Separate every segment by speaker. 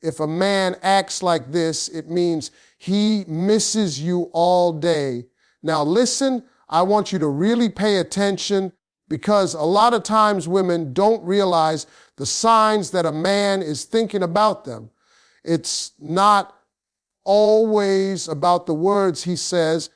Speaker 1: If a man acts like this, it means he misses you all day. Now listen, I want you to really pay attention because a lot of times women don't realize the signs that a man is thinking about them. It's not always about the words he says.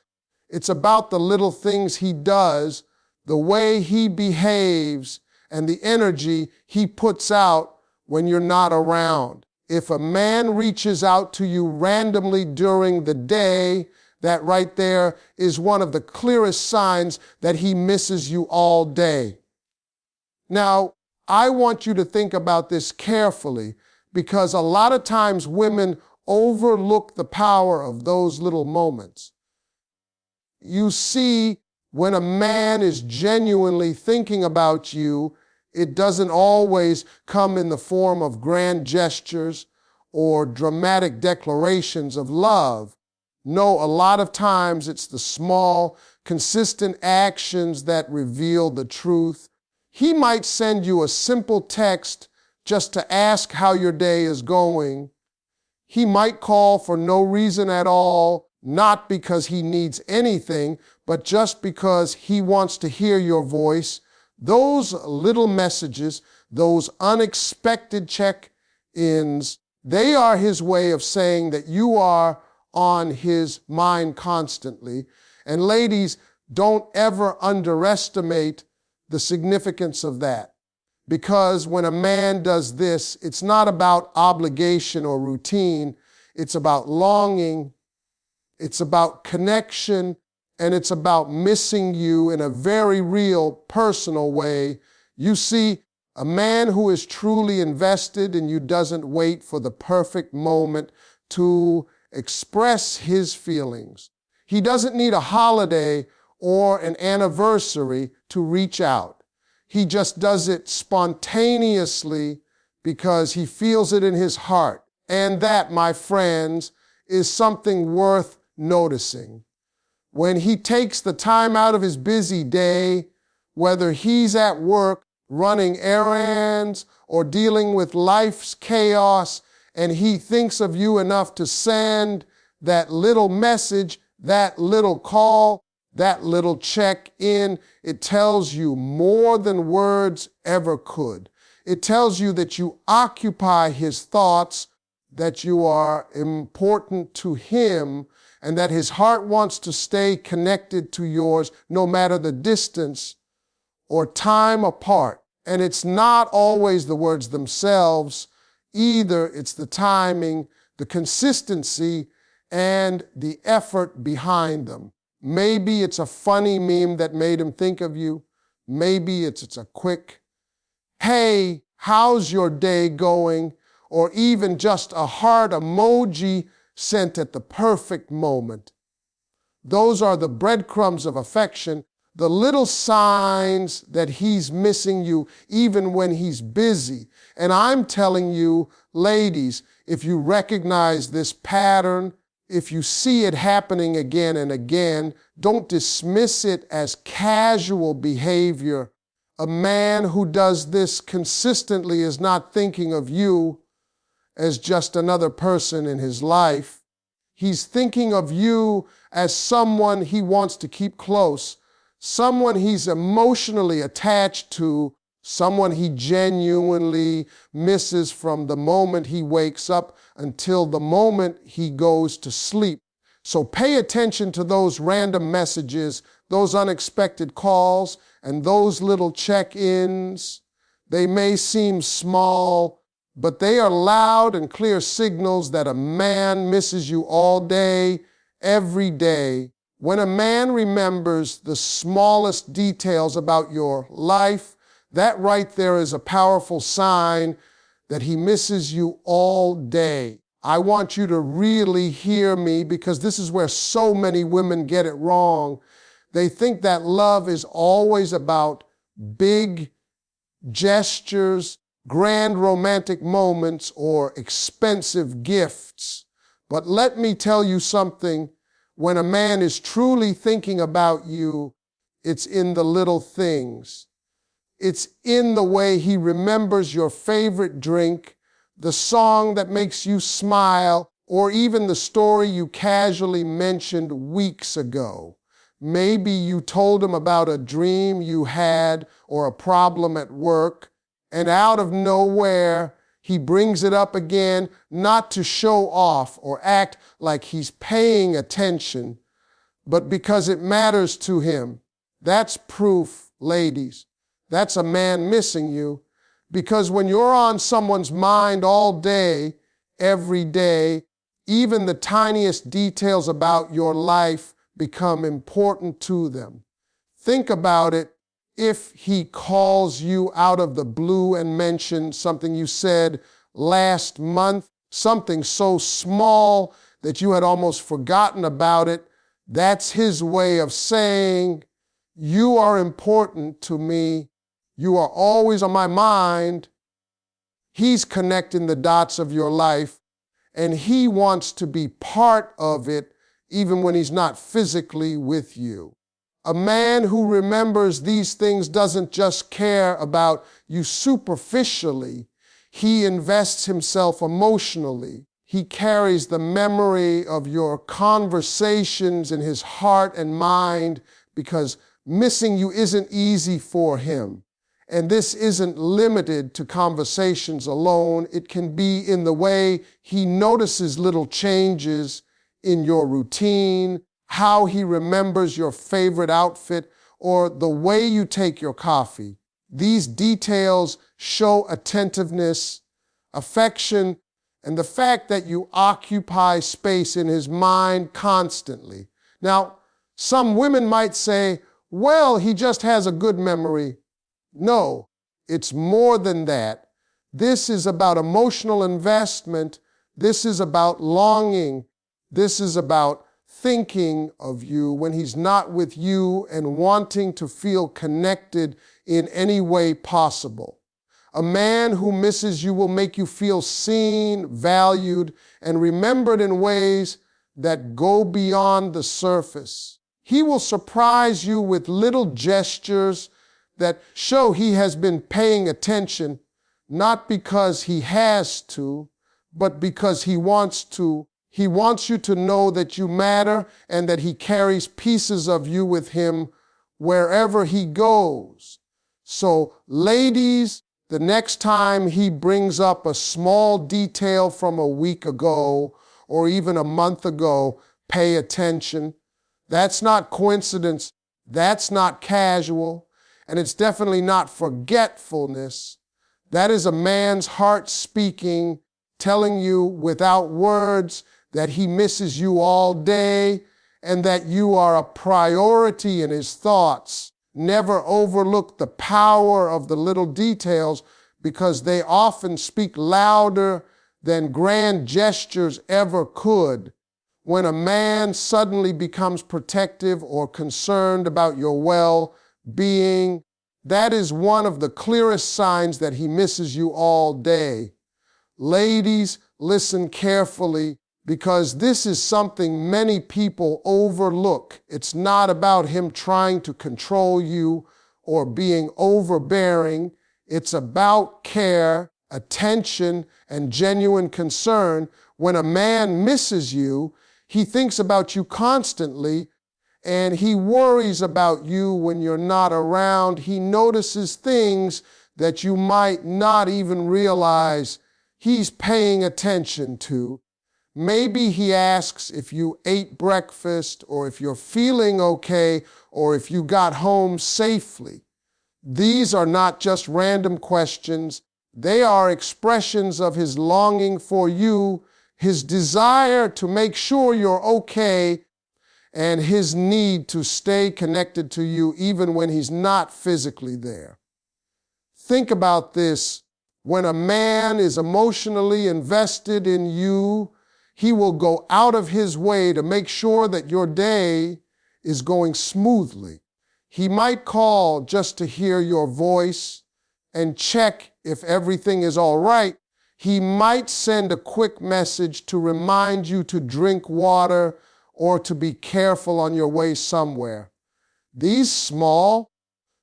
Speaker 1: It's about the little things he does, the way he behaves, and the energy he puts out when you're not around. If a man reaches out to you randomly during the day, that right there is one of the clearest signs that he misses you all day. Now, I want you to think about this carefully because a lot of times women overlook the power of those little moments. You see, when a man is genuinely thinking about you, it doesn't always come in the form of grand gestures or dramatic declarations of love. No, a lot of times it's the small, consistent actions that reveal the truth. He might send you a simple text just to ask how your day is going. He might call for no reason at all, not because he needs anything, but just because he wants to hear your voice. Those little messages, those unexpected check-ins, they are his way of saying that you are on his mind constantly. And ladies, don't ever underestimate the significance of that. Because when a man does this, it's not about obligation or routine. It's about longing. It's about connection. And it's about missing you in a very real, personal way. You see, a man who is truly invested in you doesn't wait for the perfect moment to express his feelings. He doesn't need a holiday or an anniversary to reach out. He just does it spontaneously because he feels it in his heart. And that, my friends, is something worth noticing. When he takes the time out of his busy day, whether he's at work, running errands, or dealing with life's chaos, and he thinks of you enough to send that little message, that little call, that little check-in, it tells you more than words ever could. It tells you that you occupy his thoughts, that you are important to him, and that his heart wants to stay connected to yours no matter the distance or time apart. And it's not always the words themselves either. It's the timing, the consistency, and the effort behind them. Maybe it's a funny meme that made him think of you. Maybe it's a quick, hey, how's your day going? Or even just a heart emoji sent at the perfect moment. Those are the breadcrumbs of affection, the little signs that he's missing you even when he's busy. And I'm telling you, ladies, if you recognize this pattern, if you see it happening again and again, don't dismiss it as casual behavior. A man who does this consistently is not thinking of you as just another person in his life. He's thinking of you as someone he wants to keep close, someone he's emotionally attached to, someone he genuinely misses from the moment he wakes up until the moment he goes to sleep. So pay attention to those random messages, those unexpected calls, and those little check-ins. They may seem small, but they are loud and clear signals that a man misses you all day, every day. When a man remembers the smallest details about your life, that right there is a powerful sign that he misses you all day. I want you to really hear me because this is where so many women get it wrong. They think that love is always about big gestures, grand romantic moments, or expensive gifts. But let me tell you something. When a man is truly thinking about you, it's in the little things. It's in the way he remembers your favorite drink, the song that makes you smile, or even the story you casually mentioned weeks ago. Maybe you told him about a dream you had or a problem at work, and out of nowhere, he brings it up again, not to show off or act like he's paying attention, but because it matters to him. That's proof, ladies. That's a man missing you. Because when you're on someone's mind all day, every day, even the tiniest details about your life become important to them. Think about it. If he calls you out of the blue and mentions something you said last month, something so small that you had almost forgotten about it, that's his way of saying, you are important to me. You are always on my mind. He's connecting the dots of your life, and he wants to be part of it even when he's not physically with you. A man who remembers these things doesn't just care about you superficially. He invests himself emotionally. He carries the memory of your conversations in his heart and mind because missing you isn't easy for him. And this isn't limited to conversations alone. It can be in the way he notices little changes in your routine, how he remembers your favorite outfit, or the way you take your coffee. These details show attentiveness, affection, and the fact that you occupy space in his mind constantly. Now, some women might say, well, he just has a good memory. No, it's more than that. This is about emotional investment. This is about longing. This is about thinking of you when he's not with you and wanting to feel connected in any way possible. A man who misses you will make you feel seen, valued, and remembered in ways that go beyond the surface. He will surprise you with little gestures that show he has been paying attention, not because he has to, but because he wants to. He wants you to know that you matter and that he carries pieces of you with him wherever he goes. So, ladies, the next time he brings up a small detail from a week ago or even a month ago, pay attention. That's not coincidence. That's not casual. And it's definitely not forgetfulness. That is a man's heart speaking, telling you without words that he misses you all day and that you are a priority in his thoughts. Never overlook the power of the little details because they often speak louder than grand gestures ever could. When a man suddenly becomes protective or concerned about your well-being, that is one of the clearest signs that he misses you all day. Ladies, listen carefully because this is something many people overlook. It's not about him trying to control you or being overbearing. It's about care, attention, and genuine concern. When a man misses you, he thinks about you constantly, and he worries about you when you're not around. He notices things that you might not even realize he's paying attention to. Maybe he asks if you ate breakfast, or if you're feeling okay, or if you got home safely. These are not just random questions. They are expressions of his longing for you, his desire to make sure you're okay, and his need to stay connected to you even when he's not physically there. Think about this. When a man is emotionally invested in you, he will go out of his way to make sure that your day is going smoothly. He might call just to hear your voice and check if everything is all right. He might send a quick message to remind you to drink water or to be careful on your way somewhere. These small,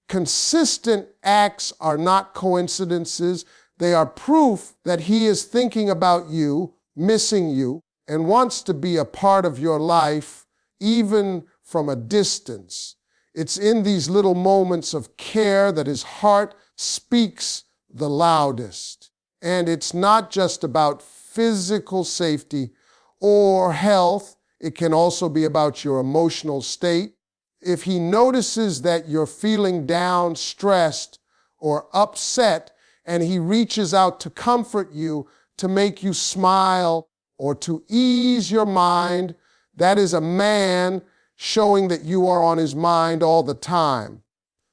Speaker 1: consistent acts are not coincidences. They are proof that he is thinking about you, missing you, and wants to be a part of your life, even from a distance. It's in these little moments of care that his heart speaks the loudest. And it's not just about physical safety or health. It can also be about your emotional state. If he notices that you're feeling down, stressed, or upset, and he reaches out to comfort you, to make you smile, or to ease your mind, that is a man showing that you are on his mind all the time.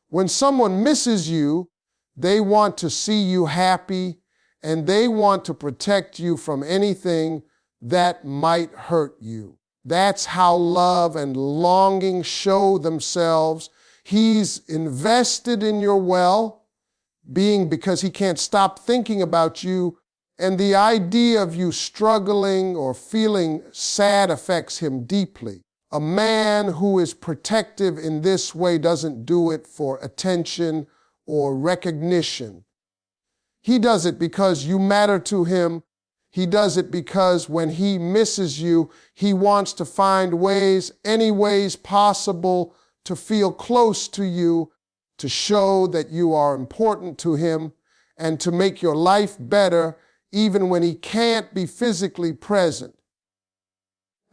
Speaker 1: When someone misses you, they want to see you happy, and they want to protect you from anything that might hurt you. That's how love and longing show themselves. He's invested in your well-being because he can't stop thinking about you, and the idea of you struggling or feeling sad affects him deeply. A man who is protective in this way doesn't do it for attention or recognition. He does it because you matter to him. He does it because when he misses you, he wants to find ways, any ways possible, to feel close to you, to show that you are important to him, and to make your life better even when he can't be physically present.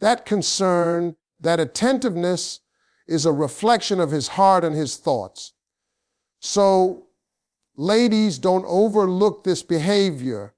Speaker 1: That concern, that attentiveness, is a reflection of his heart and his thoughts. So, ladies, don't overlook this behavior.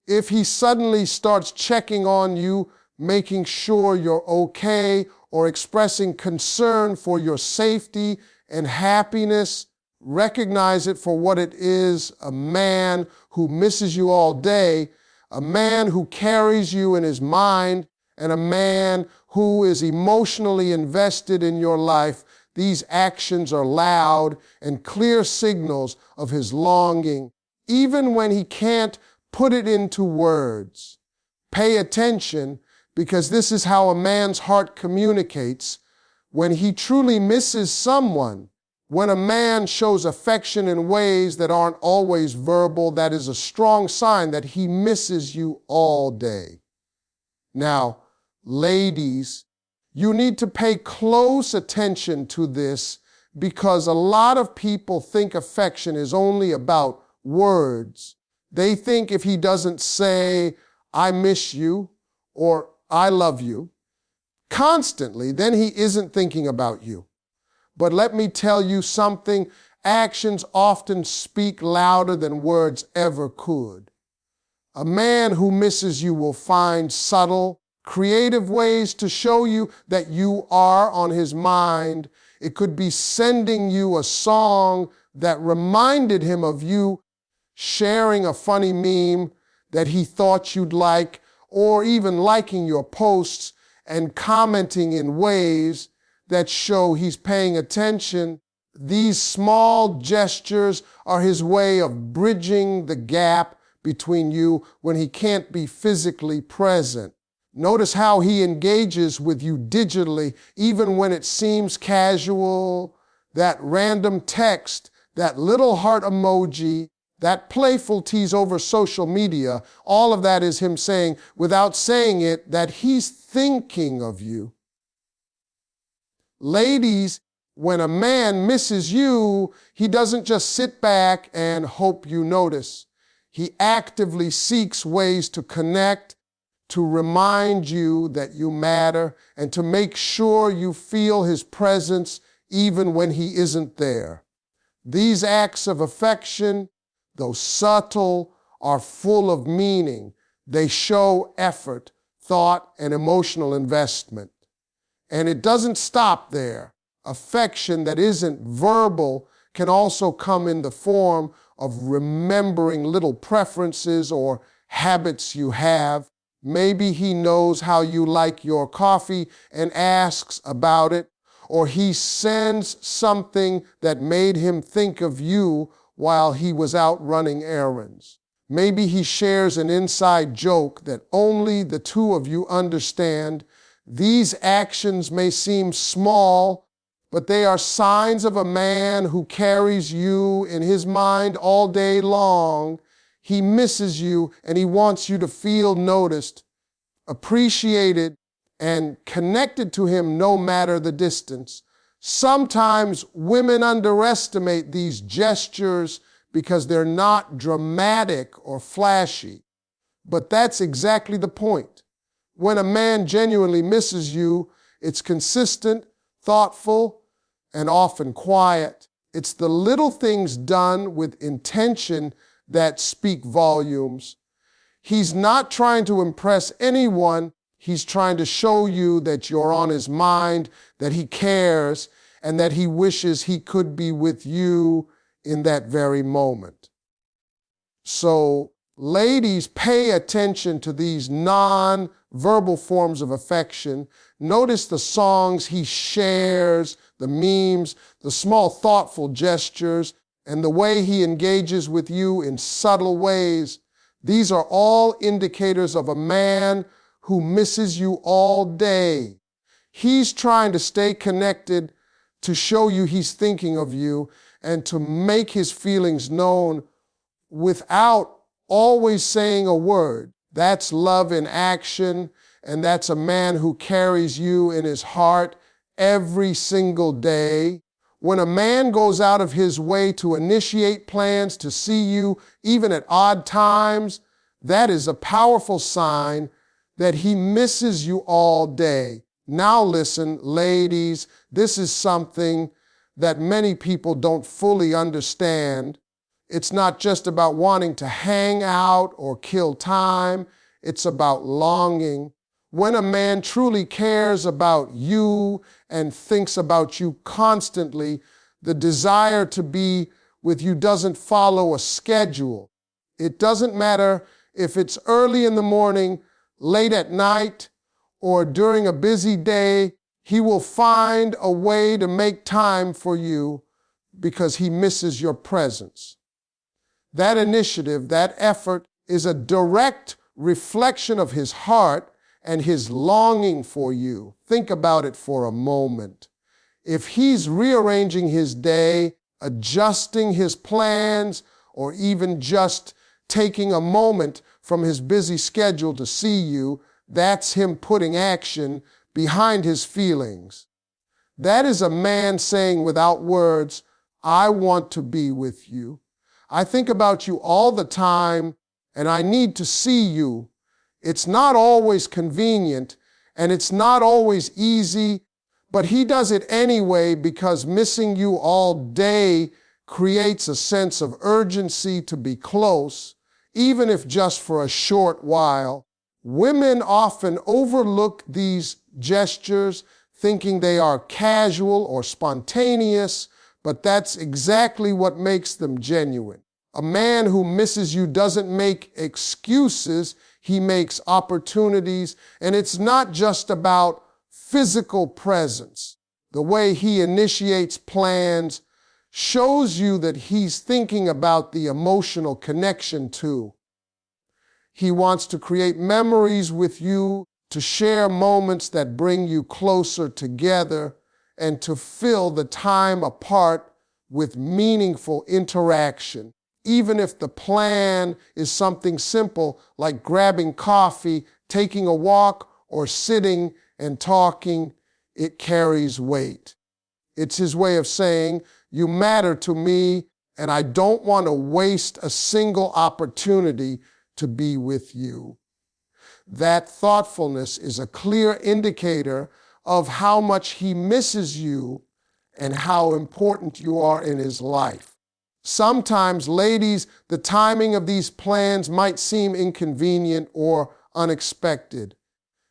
Speaker 1: If he suddenly starts checking on you, making sure you're okay, or expressing concern for your safety and happiness, recognize it for what it is: a man who misses you all day, a man who carries you in his mind, and a man who is emotionally invested in your life. These actions are loud and clear signals of his longing, even when he can't put it into words. Pay attention, because this is how a man's heart communicates when he truly misses someone. When a man shows affection in ways that aren't always verbal, that is a strong sign that he misses you all day. Now, ladies, you need to pay close attention to this, because a lot of people think affection is only about words. They think if he doesn't say, "I miss you," or "I love you," constantly, then he isn't thinking about you. But let me tell you something, actions often speak louder than words ever could. A man who misses you will find subtle, creative ways to show you that you are on his mind. It could be sending you a song that reminded him of you, sharing a funny meme that he thought you'd like, or even liking your posts and commenting in ways that show he's paying attention. These small gestures are his way of bridging the gap between you when he can't be physically present. Notice how he engages with you digitally, even when it seems casual. That random text, that little heart emoji, that playful tease over social media, all of that is him saying, without saying it, that he's thinking of you. Ladies, when a man misses you, he doesn't just sit back and hope you notice. He actively seeks ways to connect, to remind you that you matter, and to make sure you feel his presence even when he isn't there. These acts of affection, though subtle, are full of meaning. They show effort, thought, and emotional investment. And it doesn't stop there. Affection that isn't verbal can also come in the form of remembering little preferences or habits you have. Maybe he knows how you like your coffee and asks about it, or he sends something that made him think of you while he was out running errands. Maybe he shares an inside joke that only the two of you understand. These actions may seem small, but they are signs of a man who carries you in his mind all day long. he misses you and he wants you to feel noticed, appreciated, and connected to him no matter the distance. Sometimes women underestimate these gestures because they're not dramatic or flashy. But that's exactly the point. When a man genuinely misses you, it's consistent, thoughtful, and often quiet. It's the little things done with intention that speak volumes. He's not trying to impress anyone. He's trying to show you that you're on his mind, that he cares, and that he wishes he could be with you in that very moment. So, ladies, pay attention to these non-verbal forms of affection. Notice the songs he shares, the memes, the small thoughtful gestures, and the way he engages with you in subtle ways. These are all indicators of a man who misses you all day. He's trying to stay connected, to show you he's thinking of you, and to make his feelings known without always saying a word. That's love in action, and that's a man who carries you in his heart every single day. When a man goes out of his way to initiate plans to see you, even at odd times, that is a powerful sign that he misses you all day. Now listen, ladies, this is something that many people don't fully understand. It's not just about wanting to hang out or kill time. It's about longing. When a man truly cares about you and thinks about you constantly, the desire to be with you doesn't follow a schedule. It doesn't matter if it's early in the morning, late at night, or during a busy day. He will find a way to make time for you because he misses your presence. That initiative, that effort is a direct reflection of his heart and his longing for you. Think about it for a moment. If he's rearranging his day, adjusting his plans, or even just taking a moment from his busy schedule to see you, that's him putting action behind his feelings. That is a man saying without words, I want to be with you. I think about you all the time, and I need to see you. It's not always convenient, and it's not always easy, but he does it anyway because missing you all day creates a sense of urgency to be close, even if just for a short while. Women often overlook these gestures, thinking they are casual or spontaneous, but that's exactly what makes them genuine. A man who misses you doesn't make excuses, he makes opportunities, and it's not just about physical presence. The way he initiates plans shows you that he's thinking about the emotional connection too. He wants to create memories with you, to share moments that bring you closer together, and to fill the time apart with meaningful interaction. Even if the plan is something simple like grabbing coffee, taking a walk, or sitting and talking, it carries weight. It's his way of saying, you matter to me, and I don't want to waste a single opportunity to be with you. That thoughtfulness is a clear indicator of how much he misses you and how important you are in his life. Sometimes, ladies, the timing of these plans might seem inconvenient or unexpected.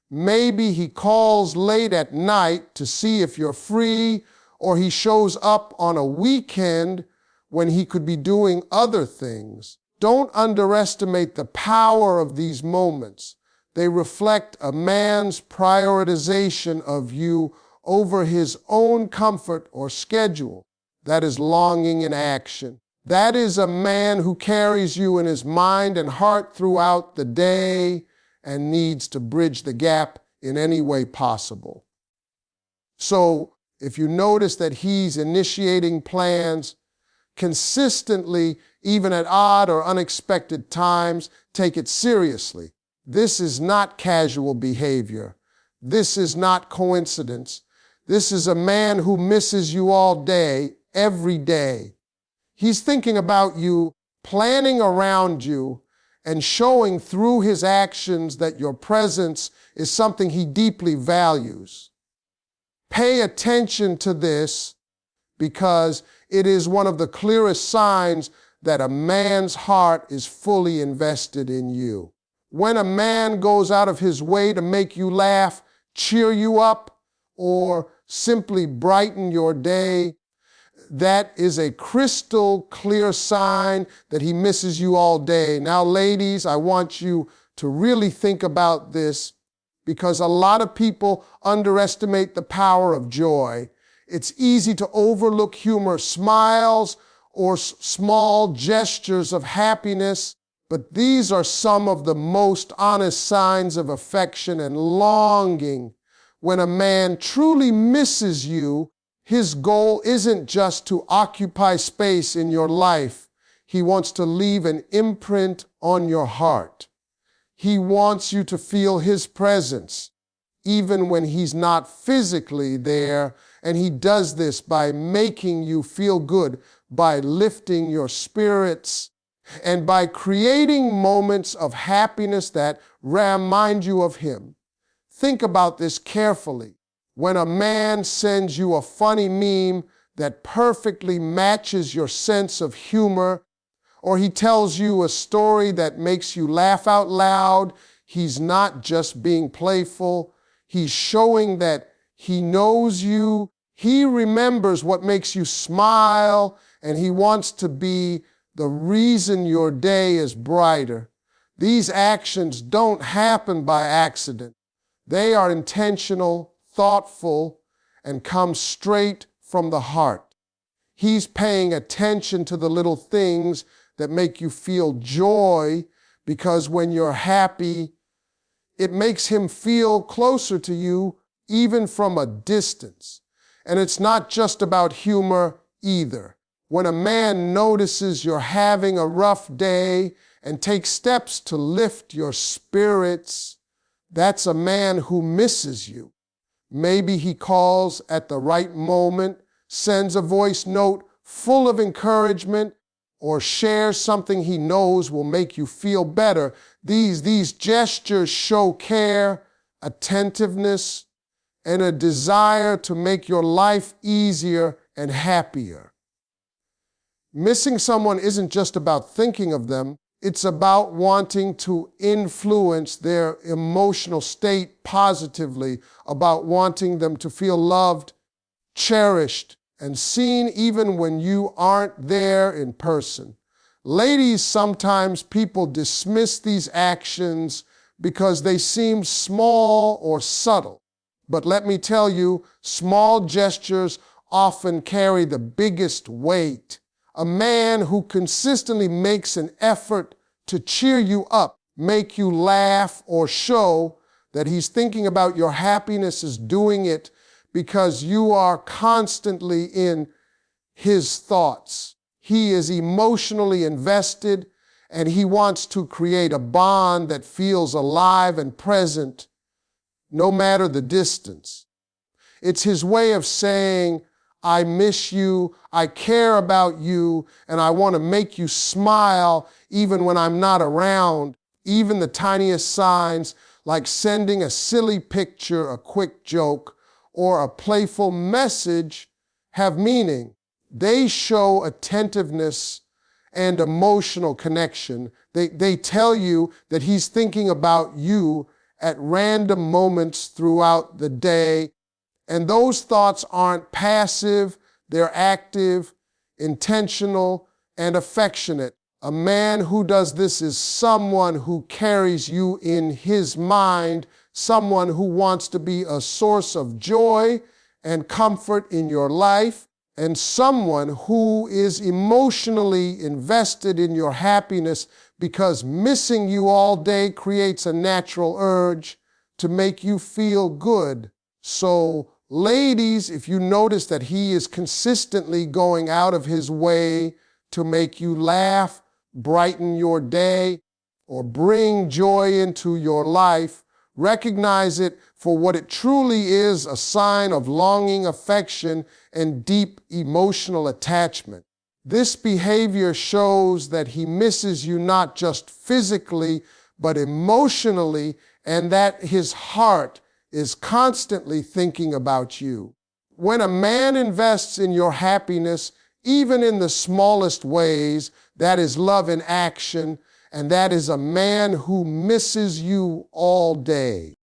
Speaker 1: Maybe he calls late at night to see if you're free, or he shows up on a weekend when he could be doing other things. Don't underestimate the power of these moments. They reflect a man's prioritization of you over his own comfort or schedule. That is longing in action. That is a man who carries you in his mind and heart throughout the day and needs to bridge the gap in any way possible. So, if you notice that he's initiating plans, consistently, even at odd or unexpected times. Take it seriously. This is not casual behavior. This is not coincidence. This is a man who misses you all day, every day. He's thinking about you, planning around you, and showing through his actions that your presence is something he deeply values. Pay attention to this because it is one of the clearest signs that a man's heart is fully invested in you. When a man goes out of his way to make you laugh, cheer you up, or simply brighten your day, that is a crystal clear sign that he misses you all day. Now, ladies, I want you to really think about this because a lot of people underestimate the power of joy. It's easy to overlook humor, smiles, or small gestures of happiness, but these are some of the most honest signs of affection and longing. When a man truly misses you, his goal isn't just to occupy space in your life. He wants to leave an imprint on your heart. He wants you to feel his presence, even when he's not physically there. And he does this by making you feel good, by lifting your spirits, and by creating moments of happiness that remind you of him. Think about this carefully. When a man sends you a funny meme that perfectly matches your sense of humor, or he tells you a story that makes you laugh out loud, he's not just being playful. He's showing that he knows you. He remembers what makes you smile, and he wants to be the reason your day is brighter. These actions don't happen by accident. They are intentional, thoughtful, and come straight from the heart. He's paying attention to the little things that make you feel joy, because when you're happy, it makes him feel closer to you, even from a distance. And it's not just about humor either. When a man notices you're having a rough day and takes steps to lift your spirits, that's a man who misses you. Maybe he calls at the right moment, sends a voice note full of encouragement, or shares something he knows will make you feel better. These gestures show care, attentiveness, and a desire to make your life easier and happier. Missing someone isn't just about thinking of them. It's about wanting to influence their emotional state positively, about wanting them to feel loved, cherished, and seen even when you aren't there in person. Ladies, sometimes people dismiss these actions because they seem small or subtle. But let me tell you, small gestures often carry the biggest weight. A man who consistently makes an effort to cheer you up, make you laugh, or show that he's thinking about your happiness is doing it because you are constantly in his thoughts. He is emotionally invested, and he wants to create a bond that feels alive and present, no matter the distance. It's his way of saying, I miss you, I care about you, and I want to make you smile even when I'm not around. Even the tiniest signs, like sending a silly picture, a quick joke, or a playful message, have meaning. They show attentiveness and emotional connection. They tell you that he's thinking about you at random moments throughout the day. And those thoughts aren't passive, they're active, intentional, and affectionate. A man who does this is someone who carries you in his mind, someone who wants to be a source of joy and comfort in your life, and someone who is emotionally invested in your happiness, because missing you all day creates a natural urge to make you feel good. So, ladies, if you notice that he is consistently going out of his way to make you laugh, brighten your day, or bring joy into your life, recognize it for what it truly is, a sign of longing affection and deep emotional attachment. This behavior shows that he misses you not just physically, but emotionally, and that his heart is constantly thinking about you. When a man invests in your happiness, even in the smallest ways, that is love in action, and that is a man who misses you all day.